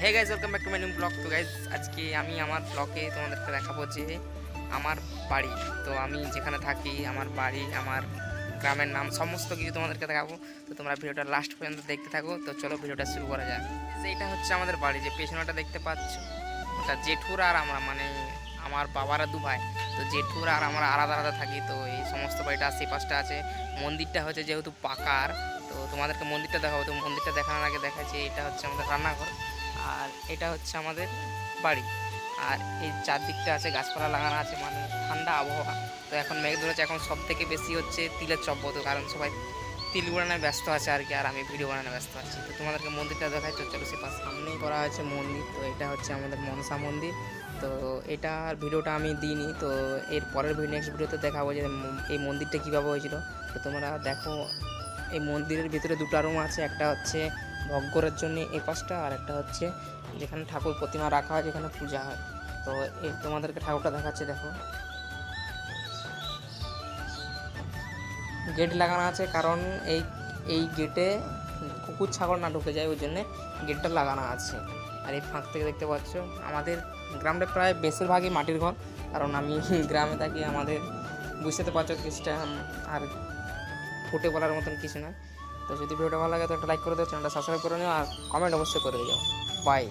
Hey guys, welcome back to my new blog. তো guys, আজকে আমি আমার ব্লগে তোমাদেরকে দেখাবো যে আমার বাড়ি, তো আমি যেখানে থাকি, আমার বাড়ি, আমার গ্রামের নাম, সমস্ত কিছু তোমাদেরকে দেখাবো। তো তোমরা ভিডিওটা লাস্ট পর্যন্ত দেখতে থাকো। তো চলো ভিডিওটা শুরু করা যাক। এইটা হচ্ছে আমাদের বাড়ি, যে পেছনেটা দেখতে পাচ্ছ, ওটা জেঠুর আর আমরা, মানে আমার বাবারা দু ভাই। তো জেঠুর আর আমরা আলাদা আলাদা থাকি। তো এই সমস্ত বাড়িটা আশেপাশটা আছে। মন্দিরটা হচ্ছে যেহেতু পাকার, তো তোমাদেরকে মন্দিরটা দেখাবো। তো মন্দিরটা দেখানোর আগে দেখাচ্ছি, এটা হচ্ছে আমাদের রান্নাঘর, আর এটা হচ্ছে আমাদের বাড়ি। আর এই চারদিকটা আছে গাছপালা লাগানো আছে, মানে ঠান্ডা আবহাওয়া। তো এখন মেঘ ধরেছে, এখন সব থেকে বেশি হচ্ছে তিলের চব্বত, কারণ সবাই তিল বানানোয় ব্যস্ত আছে আর কি, আর আমি ভিডিও বানানো ব্যস্ত আছি। তো তোমাদেরকে মন্দিরটা দেখাই। তো চলো, সে পাশ সামনেই করা হয়েছে মন্দির। তো এটা হচ্ছে আমাদের মনসা মন্দির। তো এটার ভিডিওটা আমি দিইনি, তো এর পরের নেক্সট ভিডিওতে দেখাবো যে এই মন্দিরটা কীভাবে হয়েছিল। তো তোমরা দেখো, এই মন্দিরের ভিতরে দুটো রুম আছে, একটা হচ্ছে ভোগ করার জন্য এই পাশটা, আর একটা হচ্ছে যেখানে ঠাকুর প্রতিমা রাখা হয়, যেখানে পূজা হয়। তো এই তোমাদেরকে ঠাকুরটা দেখাচ্ছে, দেখো গেট লাগানো আছে, কারণ এই এই গেটে কুকুর ছাগল না ঢুকে যায়, ওই জন্যে গেটটা লাগানো আছে। আর এই ফাঁক থেকে দেখতে পাচ্ছ, আমাদের গ্রামটা প্রায় বেশিরভাগই মাটির ঘর, কারণ আমি গ্রামে থাকি। আমাদের বুঝতে পারছো কিছুটা, আর ফুটে বলার মতন কিছু নয়। তো যদি ভিডিওটা ভালো লাগে তো একটা লাইক করে দিও, চ্যানেলটা সাবস্ক্রাইব করে নিও, আর কমেন্ট অবশ্যই করে দিও। বাই।